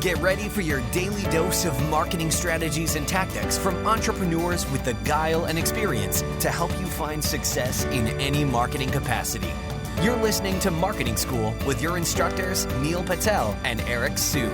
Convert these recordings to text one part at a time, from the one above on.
Get ready for your daily dose of marketing strategies and tactics from entrepreneurs with the guile and experience to help you find success in any marketing capacity. You're listening to Marketing School with your instructors, Neil Patel and Eric Su.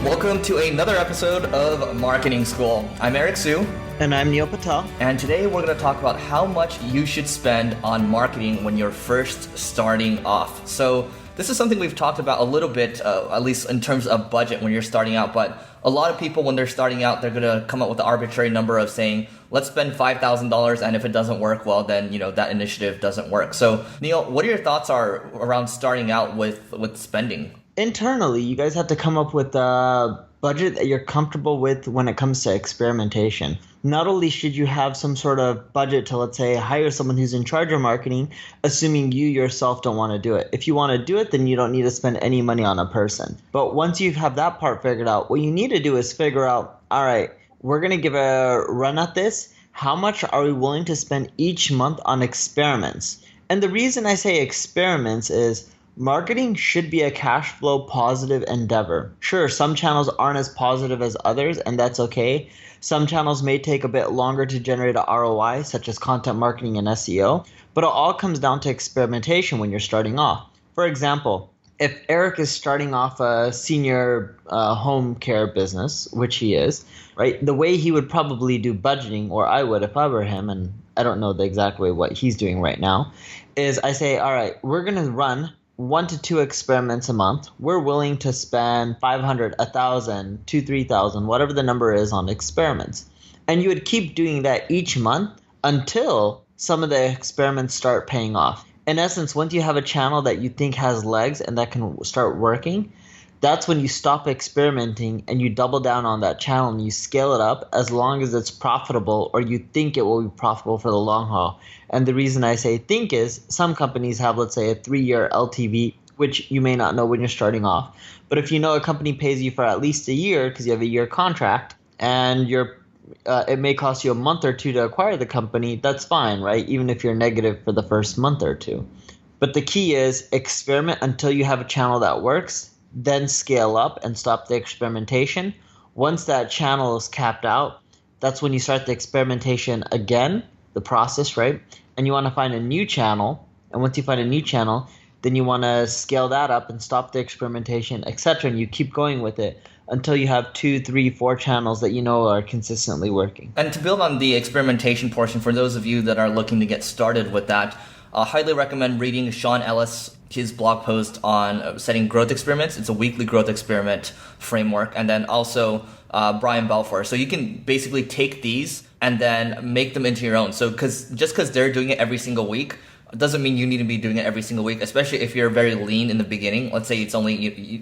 Welcome to another episode of Marketing School. I'm Eric Su. And I'm Neil Patel. And today we're going to talk about how much you should spend on marketing when you're first starting off. So this is something we've talked about a little bit, at least in terms of budget when you're starting out. But a lot of people, when they're starting out, they're going to come up with the arbitrary number of saying, let's spend $5,000. And if it doesn't work, well, then, that initiative doesn't work. So Neil, what are your thoughts around starting out with spending? Internally, you guys have to come up with a budget that you're comfortable with when it comes to experimentation. Not only should you have some sort of budget to, let's say, hire someone who's in charge of marketing, assuming you yourself don't want to do it. If you want to do it, then you don't need to spend any money on a person. But once you have that part figured out, what you need to do is figure out, all right, we're going to give a run at this. How much are we willing to spend each month on experiments? And the reason I say experiments is marketing should be a cash flow positive endeavor. Sure, some channels aren't as positive as others, and that's okay. Some channels may take a bit longer to generate a ROI, such as content marketing and SEO, but it all comes down to experimentation when you're starting off. For example, if Eric is starting off a senior home care business, which he is, right, the way he would probably do budgeting, or I would if I were him, and I don't know the exact way what he's doing right now, is I say, all right, we're going to run 1 to 2 experiments a month. We're willing to spend 500, 1,000, 2,000, 3,000, whatever the number is on experiments. And you would keep doing that each month until some of the experiments start paying off. In essence, once you have a channel that you think has legs and that can start working, that's when you stop experimenting and you double down on that channel and you scale it up as long as it's profitable or you think it will be profitable for the long haul. And the reason I say think is some companies have, let's say, a 3-year LTV, which you may not know when you're starting off. But if you know a company pays you for at least a year because you have a year contract and it may cost you a month or two to acquire the company, that's fine, right? Even if you're negative for the first month or two. But the key is experiment until you have a channel that works, then scale up and stop the experimentation. Once that channel is capped out, that's when you start the experimentation again, the process, right? And you want to find a new channel. And once you find a new channel, then you want to scale that up and stop the experimentation, etc. And you keep going with it until you have 2, 3, 4 channels that you know are consistently working. And to build on the experimentation portion, for those of you that are looking to get started with that, I highly recommend reading Sean Ellis, his blog post on setting growth experiments. It's a weekly growth experiment framework. And then also Brian Balfour. So you can basically take these and then make them into your own. So just because they're doing it every single week doesn't mean you need to be doing it every single week, especially if you're very lean in the beginning. Let's say it's only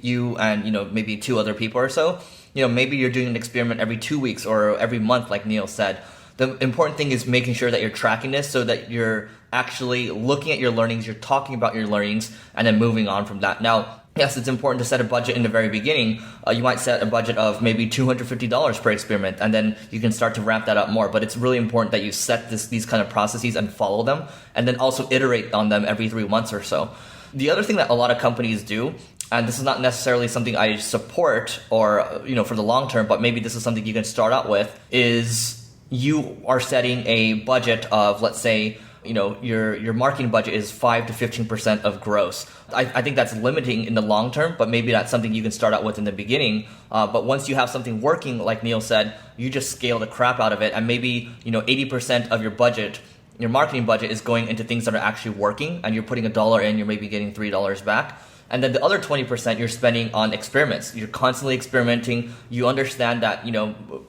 you and maybe 2 other people or so. Maybe you're doing an experiment every 2 weeks or every month, like Neil said. The important thing is making sure that you're tracking this so that you're actually looking at your learnings, you're talking about your learnings, and then moving on from that. Now, yes, it's important to set a budget in the very beginning. You might set a budget of maybe $250 per experiment, and then you can start to ramp that up more. But it's really important that you set these kind of processes and follow them, and then also iterate on them every 3 months or so. The other thing that a lot of companies do, and this is not necessarily something I support or for the long term, but maybe this is something you can start out with, is you are setting a budget of, let's say, your marketing budget is 5 to 15% of gross. I think that's limiting in the long term, but maybe that's something you can start out with in the beginning. But once you have something working, like Neil said, you just scale the crap out of it. And maybe, 80% of your budget, your marketing budget, is going into things that are actually working, and you're putting $1 in, you're maybe getting $3 back. And then the other 20% you're spending on experiments. You're constantly experimenting. You understand that,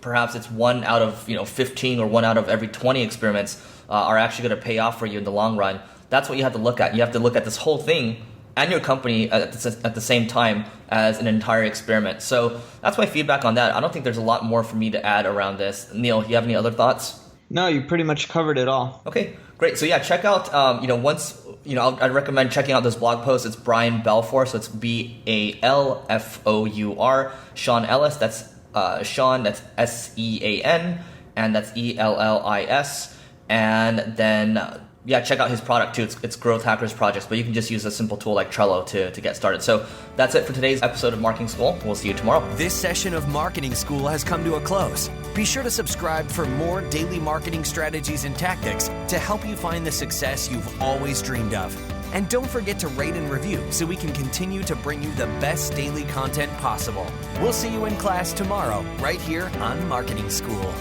perhaps it's 1 out of, 15 or 1 out of every 20 experiments are actually going to pay off for you in the long run. That's what you have to look at. You have to look at this whole thing and your company at the same time as an entire experiment. So that's my feedback on that. I don't think there's a lot more for me to add around this. Neil, do you have any other thoughts? No, you pretty much covered it all. Okay, great. So yeah, check out, I'd recommend checking out this blog post. It's Brian Balfour, so it's Balfour. Sean Ellis, that's Sean, that's SEAN, and that's ELLIS. And then yeah, check out his product too. It's Growth Hackers Projects, but you can just use a simple tool like Trello to get started. So that's it for today's episode of Marketing School. We'll see you tomorrow. This session of Marketing School has come to a close. Be sure to subscribe for more daily marketing strategies and tactics to help you find the success you've always dreamed of. And don't forget to rate and review so we can continue to bring you the best daily content possible. We'll see you in class tomorrow, right here on Marketing School.